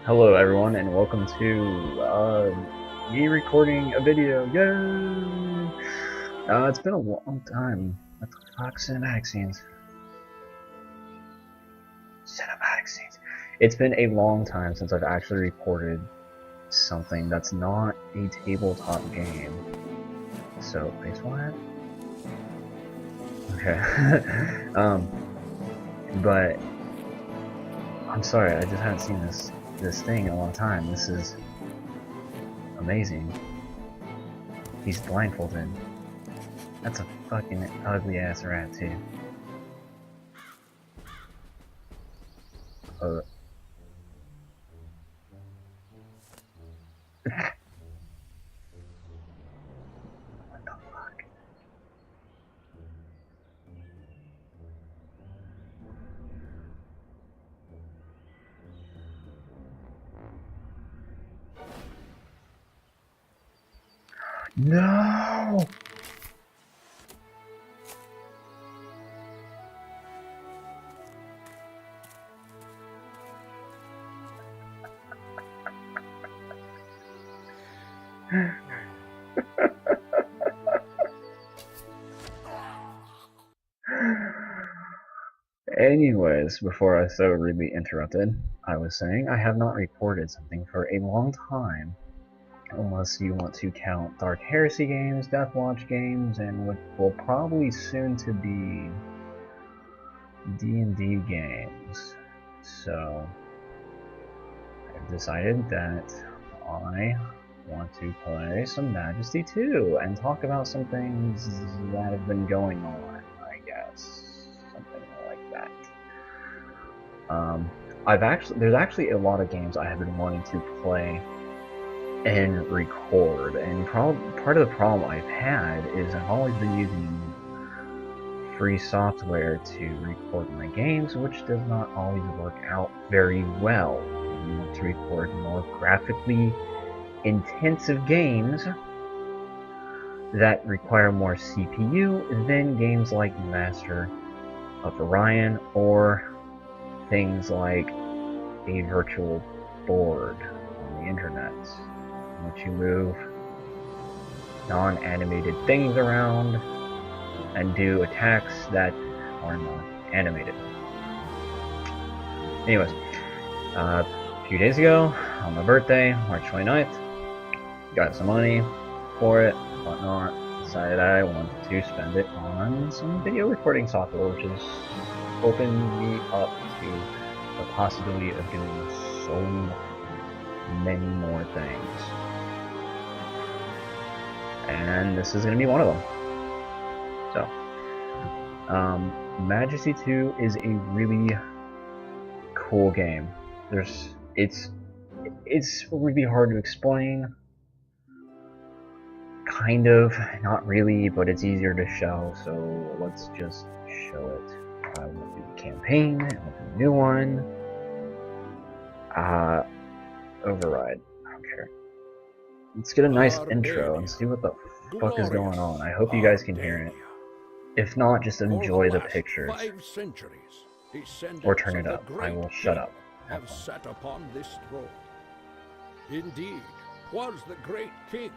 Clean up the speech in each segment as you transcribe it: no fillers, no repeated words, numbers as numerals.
Hello everyone and welcome to me recording a video. Yay! It's been a long time. What the fuck? Cinematic scenes. Cinematic scenes. It's been a long time since I've actually recorded something that's not a tabletop game. So, base what? Okay. But I'm sorry, I just haven't seen this thing in a long time. This is amazing. He's blindfolded. That's a fucking ugly ass rat too. What the fuck? No! Anyways, before I so rudely interrupted, I was saying I have not recorded something for a long time. Unless you want to count Dark Heresy games, Deathwatch games, and what will probably soon to be D&D games. So, I've decided that I want to play some Majesty 2 and talk about some things that have been going on, I guess. Something like that. There's actually a lot of games I have been wanting to play and record, and part of the problem I've had is I've always been using free software to record my games, which does not always work out very well. You want to record more graphically intensive games that require more CPU than games like Master of Orion or things like a virtual board on the internet, in which you move non-animated things around and do attacks that are not animated. Anyways, a few days ago, on my birthday, March 29th, got some money for it, whatnot, decided I wanted to spend it on some video recording software, which has opened me up to the possibility of doing so many more things. And this is going to be one of them. So, Majesty 2 is a really cool game. It's really hard to explain. Kind of, not really, but it's easier to show, so let's just show it. We'll do the campaign, and we'll do a new one. Override. I don't care. Let's get a nice intro and see what the fuck is going on. I hope you guys can hear it. If not, just enjoy the pictures. Or turn it up. I will shut up. Have sat upon this throne. Indeed, 'twas the great king,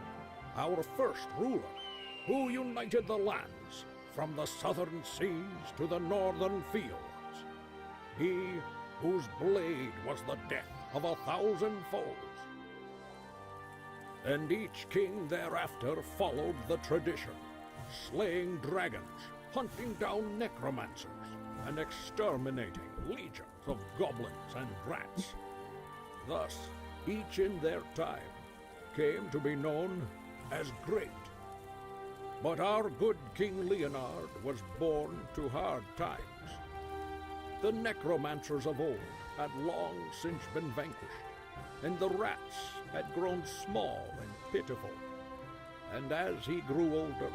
our first ruler, who united the lands from the southern seas to the northern fields. He whose blade was the death of 1,000 foes. And each king thereafter followed the tradition, slaying dragons, hunting down necromancers, and exterminating legions of goblins and rats. Thus, each in their time came to be known as great. But our good King Leonard was born to hard times. The necromancers of old had long since been vanquished, and the rats had grown small and pitiful. And as he grew older,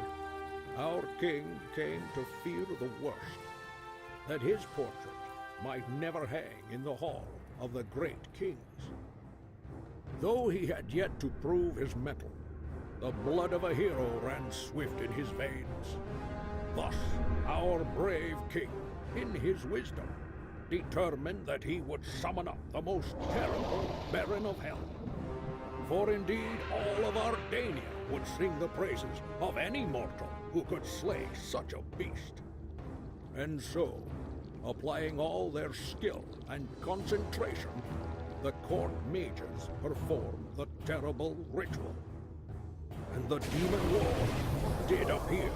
our king came to fear the worst, that his portrait might never hang in the hall of the great kings. Though he had yet to prove his mettle, the blood of a hero ran swift in his veins. Thus, our brave king, in his wisdom, determined that he would summon up the most terrible Baron of Hell. For indeed all of Ardania would sing the praises of any mortal who could slay such a beast. And so, applying all their skill and concentration, the court mages performed the terrible ritual. And the demon lord did appear.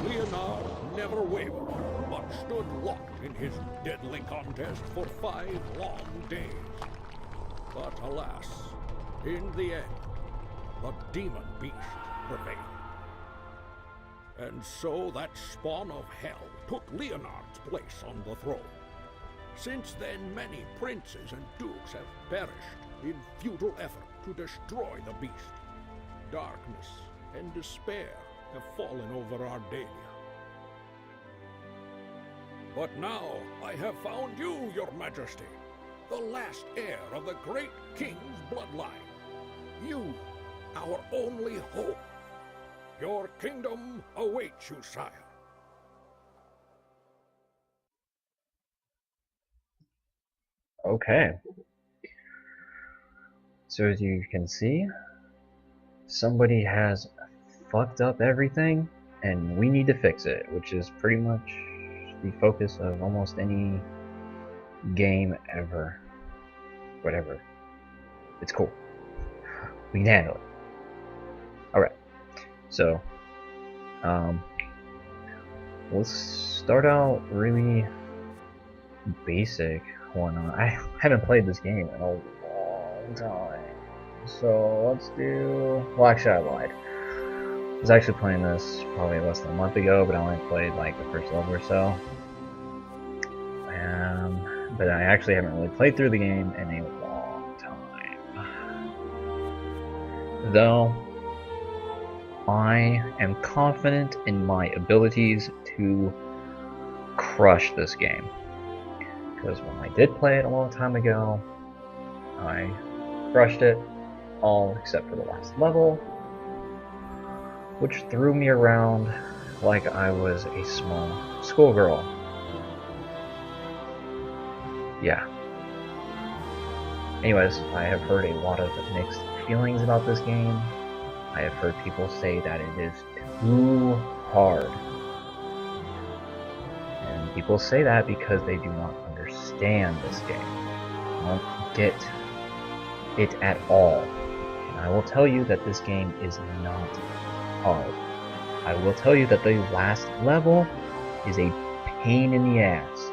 Leonard never wavered, but stood locked in his deadly contest for 5 long days. But alas, in the end, the demon beast prevailed. And so that spawn of hell took Leonard's place on the throne. Since then, many princes and dukes have perished in futile effort to destroy the beast. Darkness and despair have fallen over Ardania. But now I have found you, your majesty, the last heir of the great king's bloodline. You, our only hope. Your kingdom awaits you, sire. Okay. So as you can see, somebody has fucked up everything, and we need to fix it, which is pretty much the focus of almost any game ever. Whatever. It's cool. We can handle it. Alright. So, let's start out really basic. I haven't played this game in a long time. So let's do... Well, actually I lied. I was actually playing this probably less than a month ago, but I only played like the first level or so. But I actually haven't really played through the game in a long time. Though, I am confident in my abilities to crush this game. Because when I did play it a long time ago, I crushed it, all except for the last level, which threw me around like I was a small schoolgirl. Yeah. Anyways, I have heard a lot of mixed feelings about this game. I have heard people say that it is too hard. And people say that because they do not understand this game. They don't get it at all. And I will tell you that this game is not hard. I will tell you that the last level is a pain in the ass.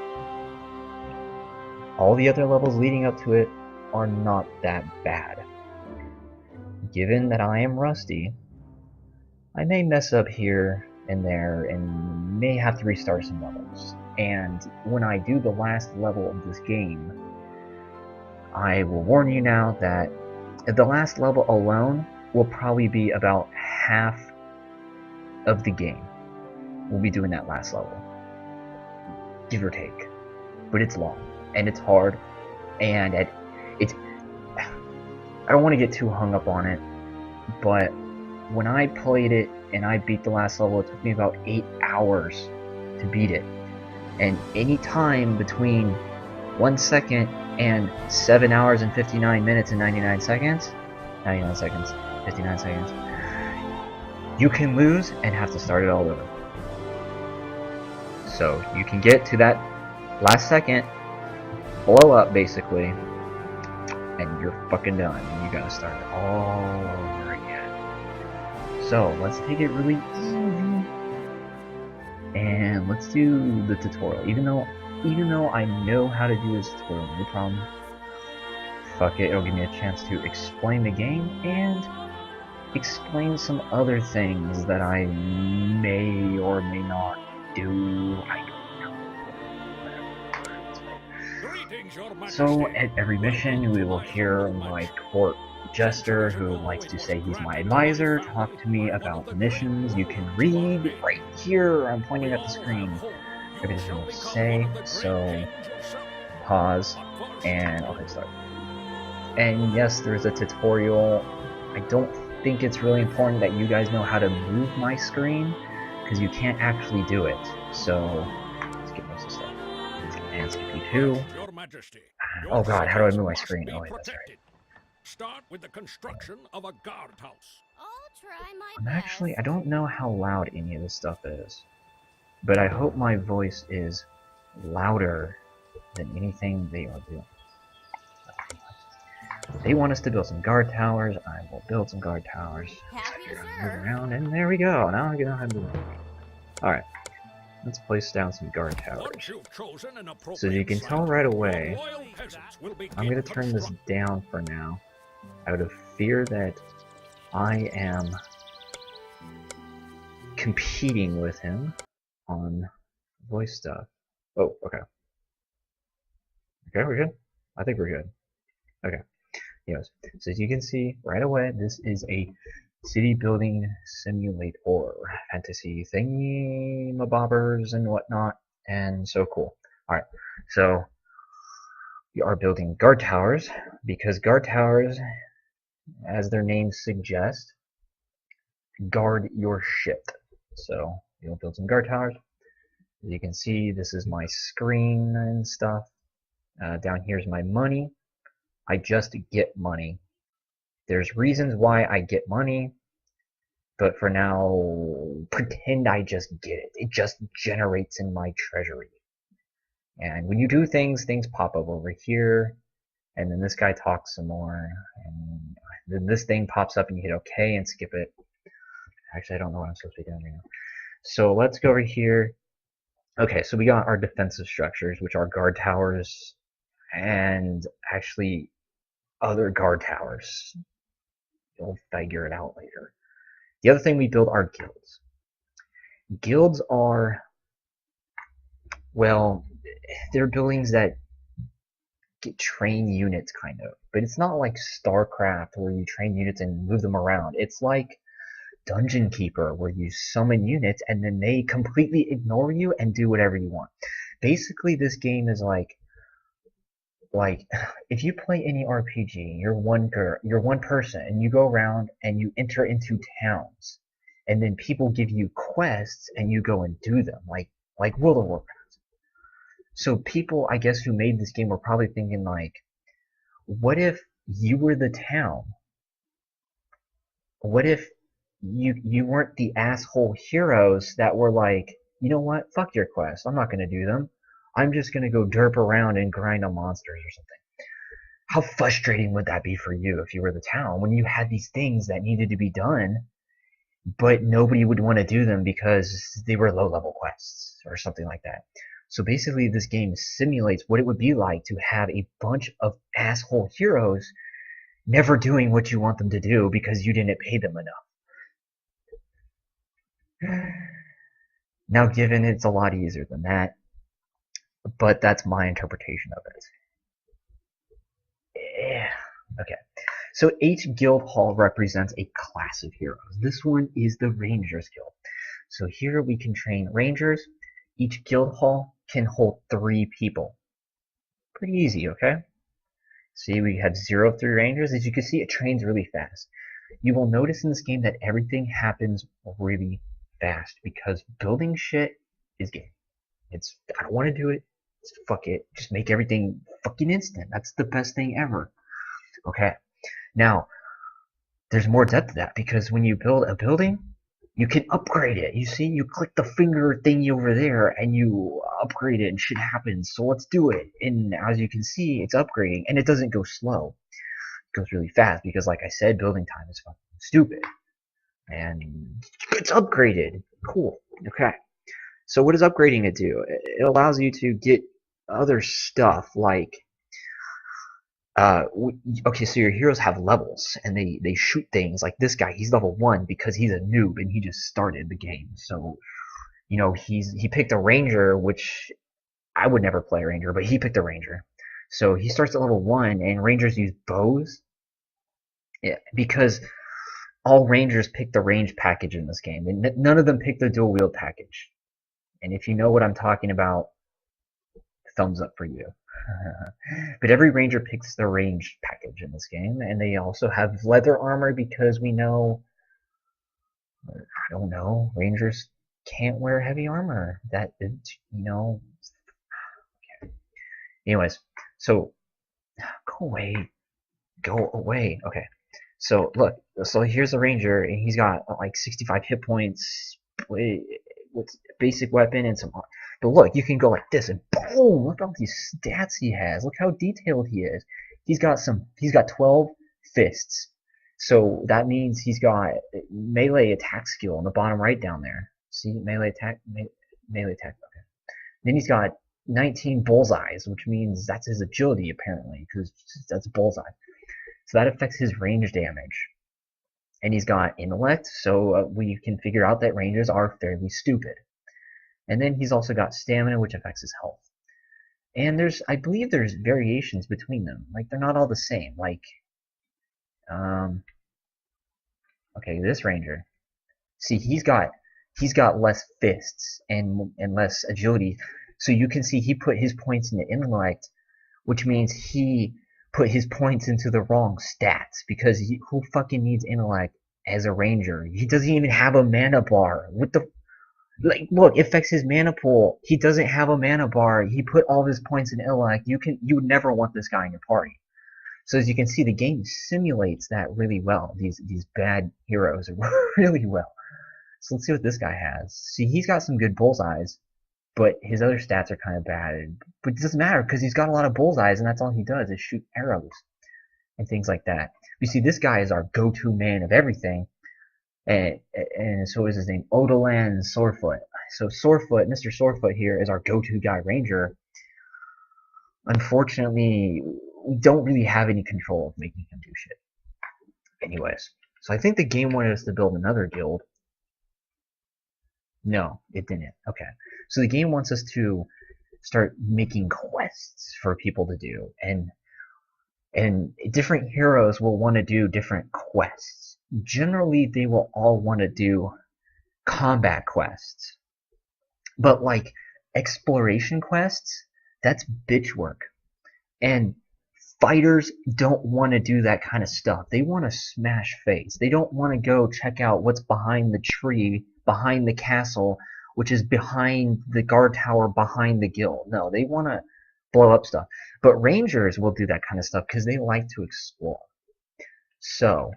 All the other levels leading up to it are not that bad. Given that I am rusty, I may mess up here and there and may have to restart some levels. And when I do the last level of this game, I will warn you now that the last level alone will probably be about half of the game. We'll be doing that last level, give or take. But it's long, and it's hard, and it's... I don't want to get too hung up on it, but when I played it and I beat the last level, it took me about 8 hours to beat it. And any time between 1 second and 7 hours and 59 minutes and 59 seconds, 59 seconds, you can lose and have to start it all over. So you can get to that last second, blow up basically, and you're fucking done. And you gotta start it all over again. So let's take it really easy, and let's do the tutorial. Even though I know how to do this tutorial, no problem. Fuck it, it'll give me a chance to explain the game and explain some other things that I may or may not do. I don't know. So at every mission we will hear my court jester, who likes to say he's my advisor, talk to me about the missions. You can read right here. I'm pointing at the screen everything he'll say. So pause and I'll hit start. And yes, there's a tutorial. I don't think it's really important that you guys know how to move my screen, because you can't actually do it. So let's get most of the stuff. SCP-2. Your Majesty, Oh your god, how do I cities move my must screen? be Oh, wait, that's right. protected. Start with the construction of a guardhouse. I'll try my Actually, best. I don't know how loud any of this stuff is, but I hope my voice is louder than anything they are doing. They want us to build some guard towers. I will build some guard towers. Happy to Move serve. around, and there we go. Now I know how to do it. Alright, let's place down some guard towers. Once you've chosen an appropriate So you can site, tell right your away, loyal peasants will begin I'm going to turn this construction. down for now, out of fear that I am competing with him on voice stuff. Oh, okay. Okay, we're good? I think we're good. Okay. Yes. So as you can see right away, this is a city building simulator. Fantasy thingy mabobbers and whatnot. And so cool. Alright. So we are building guard towers because guard towers, as their names suggest, guard your ship. So you'll build some guard towers. As you can see, this is my screen and stuff. Down here's my money. I just get money. There's reasons why I get money, but for now, pretend I just get it. It just generates in my treasury. And when you do things, things pop up over here, and then this guy talks some more, and then this thing pops up and you hit OK and skip it. Actually, I don't know what I'm supposed to be doing right now. So let's go over here. Okay, so we got our defensive structures, which are guard towers, and actually other guard towers. You'll figure it out later. The other thing we build are guilds. Guilds are, well, they're buildings that train units, kind of. But it's not like StarCraft where you train units and move them around. It's like Dungeon Keeper where you summon units and then they completely ignore you and do whatever you want. Basically, this game is like if you play any RPG, you're one person, and you go around and you enter into towns, and then people give you quests, and you go and do them, like World of Warcraft. So people, I guess, who made this game were probably thinking like, what if you were the town? What if you weren't the asshole heroes that were like, you know what, fuck your quest, I'm not gonna do them. I'm just gonna go derp around and grind on monsters or something. How frustrating would that be for you if you were the town when you had these things that needed to be done, but nobody would want to do them because they were low-level quests or something like that. So basically, this game simulates what it would be like to have a bunch of asshole heroes never doing what you want them to do because you didn't pay them enough. Now, given it's a lot easier than that, but that's my interpretation of it. Yeah. Okay. So each guild hall represents a class of heroes. This one is the Rangers Guild. So here we can train Rangers. Each guild hall can hold 3 people. Pretty easy, okay? See, we have 0 through Rangers. As you can see, it trains really fast. You will notice in this game that everything happens really fast because building shit is game. I don't want to do it. Fuck it. Just make everything fucking instant. That's the best thing ever. Okay. Now, there's more depth to that because when you build a building, you can upgrade it. You see, you click the finger thingy over there and you upgrade it and shit happens. So let's do it. And as you can see, it's upgrading and it doesn't go slow. It goes really fast because, like I said, building time is fucking stupid. And it's upgraded. Cool. Okay. So what does upgrading it do? It allows you to get other stuff like okay, so your heroes have levels and they shoot things. Like this guy, he's level 1 because he's a noob and he just started the game. So, you know, he picked a ranger, which I would never play a ranger, but he picked a ranger. So he starts at level 1 and rangers use bows. Yeah, because all rangers pick the range package in this game. And none of them pick the dual wield package. And if you know what I'm talking about, thumbs up for you. But every ranger picks the range package in this game, and they also have leather armor because we know, I don't know, rangers can't wear heavy armor. That, you know, okay. Anyways, so go away, go away. Okay, so look, so here's a ranger, and he's got like 65 hit points with basic weapon and some. But look, you can go like this, and boom! Look at all these stats he has. Look how detailed he is. He's got some. He's got 12 fists. So that means he's got melee attack skill on the bottom right down there. See, melee attack, melee attack. Okay. Then he's got 19 bullseyes, which means that's his agility apparently, because that's bullseye. So that affects his range damage. And he's got intellect, so we can figure out that rangers are fairly stupid. And then he's also got stamina, which affects his health. And I believe there's variations between them. Like, they're not all the same. Like, okay, this ranger. See, he's got less fists and less agility. So you can see he put his points into intellect, which means he put his points into the wrong stats, because who fucking needs intellect as a ranger? He doesn't even have a mana bar. What the, like, look, it affects his mana pool. He doesn't have a mana bar. He put all of his points in intellect. You would never want this guy in your party. So as you can see, the game simulates that really well. These bad heroes really well. So let's see what this guy has. See, he's got some good bullseyes, but his other stats are kind of bad. But it doesn't matter, because he's got a lot of bullseyes, and that's all he does is shoot arrows and things like that. You see, this guy is our go-to man of everything, and so is his name, Odolan Sorefoot. So Sorefoot, Mr. Sorefoot here is our go-to guy ranger. Unfortunately, we don't really have any control of making him do shit. Anyways, so I think the game wanted us to build another guild. No, it didn't. Okay. So the game wants us to start making quests for people to do, and different heroes will want to do different quests. Generally, they will all want to do combat quests. But like exploration quests, that's bitch work. And fighters don't want to do that kind of stuff. They want to smash face. They don't want to go check out what's behind the tree, behind the castle, which is behind the guard tower, behind the guild. No, they want to blow up stuff. But rangers will do that kind of stuff because they like to explore. So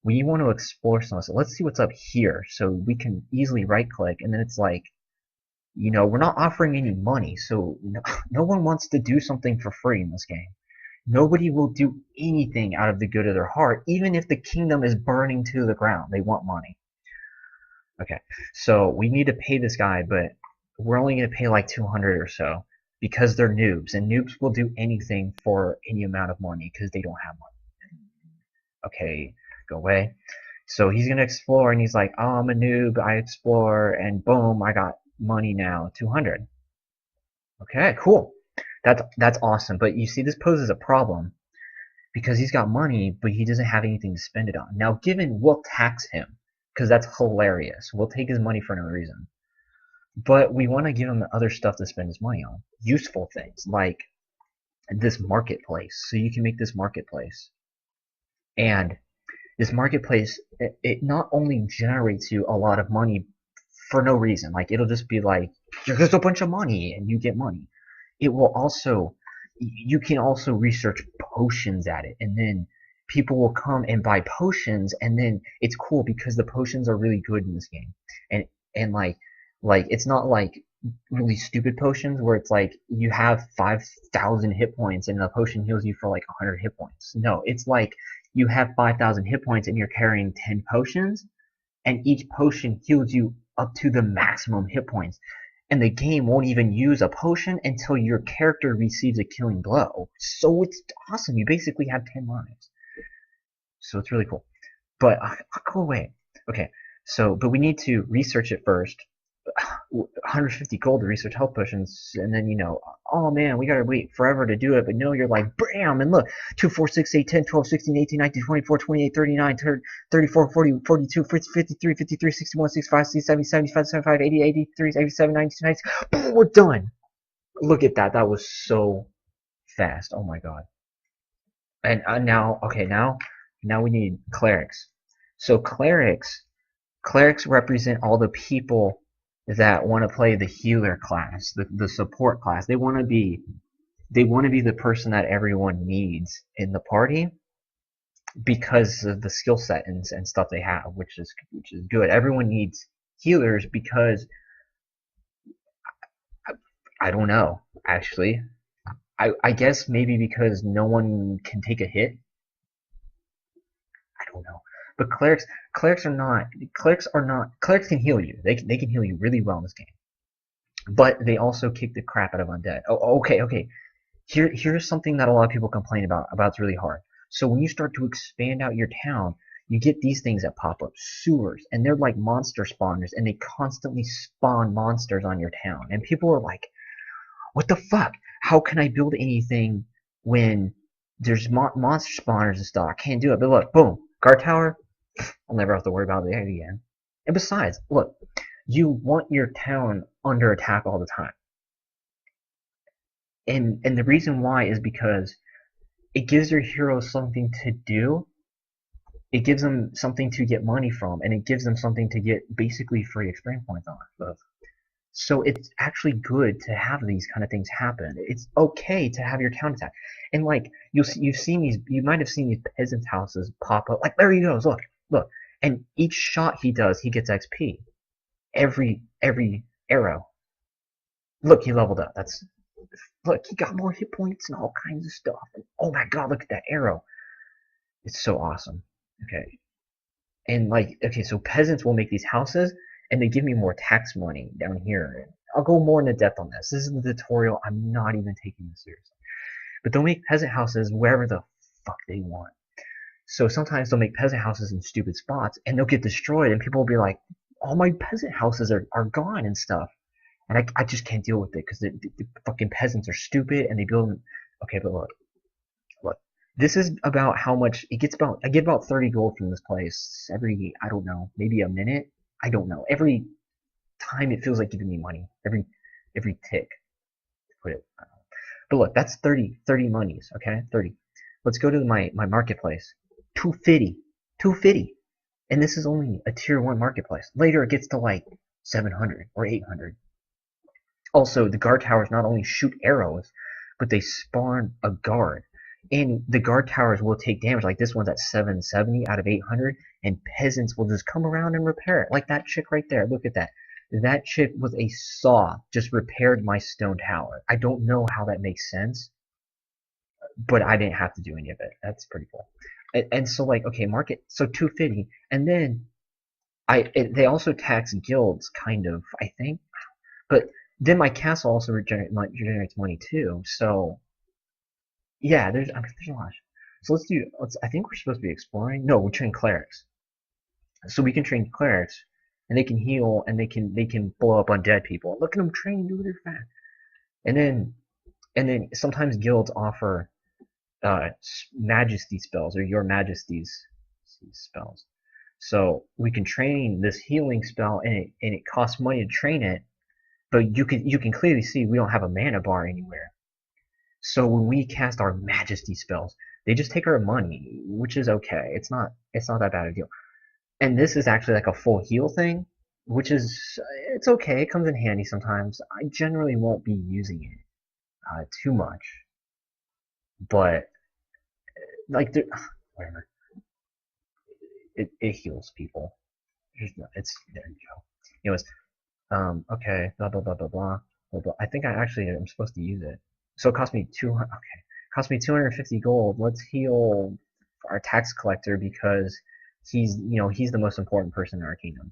we want to explore some. So let's see what's up here. So we can easily right click, and then it's like, you know, we're not offering any money, so no one wants to do something for free in this game. Nobody will do anything out of the good of their heart, even if the kingdom is burning to the ground. They want money. Okay, so we need to pay this guy, but we're only going to pay like 200 or so, because they're noobs, and noobs will do anything for any amount of money because they don't have money. Okay, go away. So he's going to explore, and he's like, oh, I'm a noob, I explore, and boom, I got money now, 200. Okay, cool. That's awesome, but you see, this poses a problem because he's got money, but he doesn't have anything to spend it on. Now, given we'll tax him because that's hilarious. We'll take his money for no reason, but we want to give him other stuff to spend his money on, useful things like this marketplace. So you can make this marketplace, and this marketplace, it not only generates you a lot of money for no reason, like it'll just be like, there's a bunch of money and you get money. It will also, you can also research potions at it, and then people will come and buy potions, and then it's cool because the potions are really good in this game, and like it's not like really stupid potions where it's like you have 5,000 hit points and the potion heals you for like 100 hit points. No, it's like you have 5,000 hit points and you're carrying 10 potions, and each potion heals you up to the maximum hit points. And the game won't even use a potion until your character receives a killing blow. So it's awesome. You basically have 10 lives. So it's really cool. But I'll go away. Okay, so, but we need to research it first. 150 gold to research health potions, and then, you know, oh man, we gotta wait forever to do it, but no, you're like, bam, and look, 2, 4, 6, 8, 10, 12, 16, 18, 19, 24, 28, 39, 34, 40, 42, 50, 53, 53, 61, 65, 67, 75, 75, 80, 83, 87, 92, 96, boom, we're done. Look at that, that was so fast, oh my god. And now, okay, now we need clerics. So clerics represent all the people that want to play the healer class, the support class. They want to be they want to be the person that everyone needs in the party because of the skill set and stuff they have, which is good. Everyone needs healers because I don't know, actually. I guess maybe because no one can take a hit. I don't know. But clerics can heal you. They can heal you really well in this game. But they also kick the crap out of undead. Oh, okay. Here's something that a lot of people complain about it's really hard. So when you start to expand out your town, you get these things that pop up, sewers, and they're like monster spawners, and they constantly spawn monsters on your town. And people are like, what the fuck? How can I build anything when there's monster spawners and stuff? I can't do it. But look, boom, guard tower. I'll never have to worry about it again. And besides, look, you want your town under attack all the time. And the reason why is because it gives your heroes something to do. It gives them something to get money from, and it gives them something to get basically free experience points on. So it's actually good to have these kind of things happen. It's okay to have your town attack, and like you might have seen these peasants' houses pop up. Like there he goes, look, and each shot he does, he gets XP. Every arrow. Look, he leveled up. Look, he got more hit points and all kinds of stuff. And oh my god, look at that arrow. It's so awesome. Okay. And like, okay, so peasants will make these houses and they give me more tax money down here. I'll go more into depth on this. This is the tutorial. I'm not even taking this seriously. But they'll make peasant houses wherever the fuck they want. So sometimes they'll make peasant houses in stupid spots and they'll get destroyed and people will be like, all my peasant houses are gone and stuff. And I just can't deal with it because the fucking peasants are stupid and they build them. Okay, but look. This is about how much it gets about. I get about 30 gold from this place every, I don't know, maybe a minute. I don't know. Every time it feels like giving me money. Every tick. Put it. But look, that's 30 monies. Okay, 30. Let's go to my marketplace. 250. And this is only a tier 1 marketplace. Later it gets to like 700 or 800. Also, the guard towers not only shoot arrows, but they spawn a guard. And the guard towers will take damage, like this one's at 770 out of 800, and peasants will just come around and repair it. Like that chick right there, look at that. That chick with a saw just repaired my stone tower. I don't know how that makes sense, but I didn't have to do any of it. That's pretty cool. And so like, okay, market, so 250, and then they also tax guilds, kind of, I think, but then my castle also regenerates money too, so yeah, there's a lot. So I think we're supposed to be exploring. No, we train clerics. So we can train clerics, and they can heal, and they can blow up undead people. Look at them train, dude, they're fat. And then sometimes guilds offer Majesty spells or your Majesty's spells. So we can train this healing spell, and it costs money to train it, but you can clearly see we don't have a mana bar anywhere. So when we cast our Majesty spells, they just take our money, which is okay. It's not that bad a deal. And this is actually like a full heal thing, which is it's okay. It comes in handy sometimes. I generally won't be using it too much, but like whatever. It heals people. It's there you go. Anyways, okay, blah blah blah blah blah blah blah. I think I actually am supposed to use it. So it cost me 200. Okay, cost me 250 gold. Let's heal our tax collector because he's the most important person in our kingdom.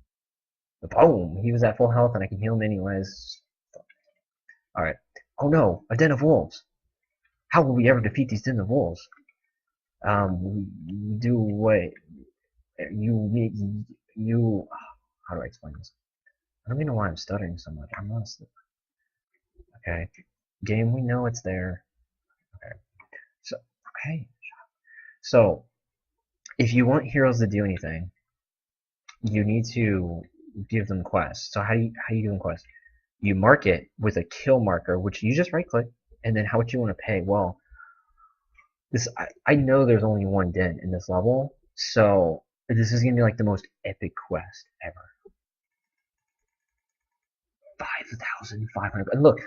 But boom, he was at full health and I can heal him anyways. All right. Oh no, a den of wolves. How will we ever defeat these den of wolves? Do what you. How do I explain this? I don't even know why I'm stuttering so much. I'm not. Okay. Game, we know it's there. Okay. So, if you want heroes to do anything, you need to give them quests. So how do you give them quests? You mark it with a kill marker, which you just right click, and then how much you want to pay. Well, I know there's only one den in this level, so this is gonna be like the most epic quest ever. 5,500. And look,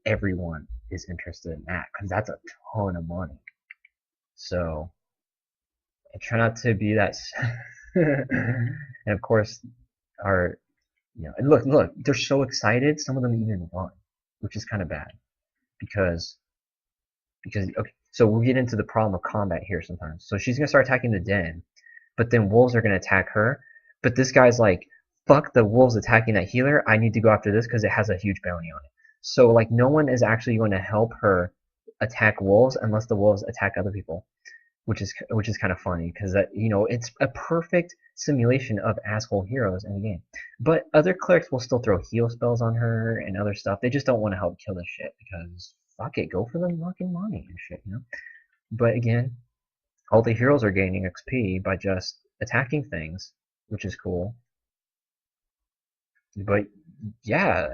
everyone. is interested in that, because that's a ton of money. So I try not to be that. And of course, our and look, they're so excited. Some of them even run, which is kind of bad because okay. So we'll get into the problem of combat here sometimes. So she's gonna start attacking the den, but then wolves are gonna attack her. But this guy's like, fuck the wolves attacking that healer. I need to go after this because it has a huge bounty on it. So like no one is actually going to help her attack wolves unless the wolves attack other people, which is kind of funny because that it's a perfect simulation of asshole heroes in the game. But other clerics will still throw heal spells on her and other stuff. They just don't want to help kill this shit because fuck it, go for the fucking money and shit. But again, all the heroes are gaining XP by just attacking things, which is cool. But yeah,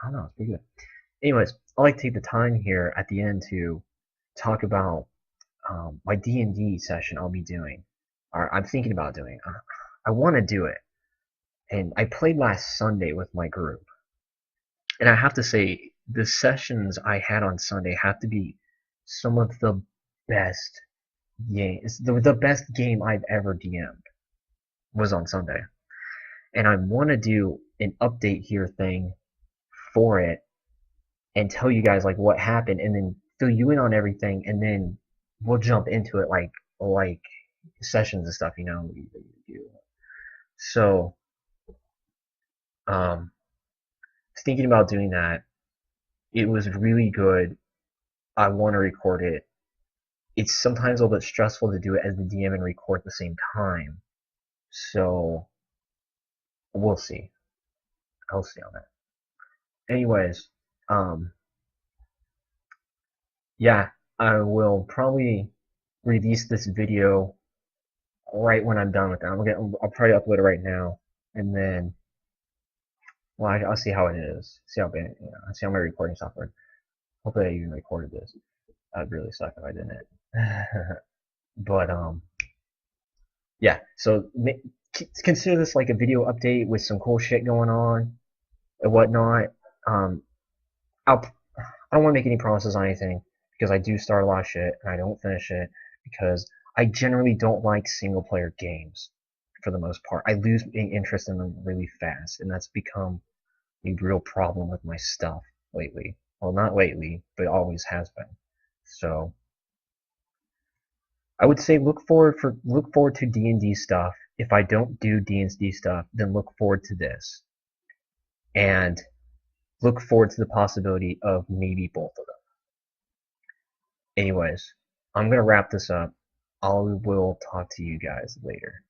I don't know, it's pretty good. Anyways, I like to take the time here at the end to talk about my D&D session I'll be doing, or I'm thinking about doing. I want to do it, and I played last Sunday with my group, and I have to say the sessions I had on Sunday have to be some of the best games. The best game I've ever DM'd was on Sunday, and I want to do an update here thing for it and tell you guys like what happened, and then fill you in on everything, and then we'll jump into it like sessions and stuff, So, thinking about doing that. It was really good. I want to record it. It's sometimes a little bit stressful to do it as the DM and record at the same time. So, we'll see. I'll see on that. Anyways, yeah, I will probably release this video right when I'm done with it. I'll try to upload it right now, and then, well, I'll see how it is. I'll see how my recording software. Hopefully, I even recorded this. That'd really suck if I didn't. But yeah. So consider this like a video update with some cool shit going on and whatnot. I don't want to make any promises on anything because I do start a lot of shit and I don't finish it because I generally don't like single player games for the most part. I lose interest in them really fast, and that's become a real problem with my stuff lately. Well, not lately, but always has been. So I would say look forward to D&D stuff. If I don't do D&D stuff, then look forward to this. And look forward to the possibility of maybe both of them. Anyways, I'm going to wrap this up. I will talk to you guys later.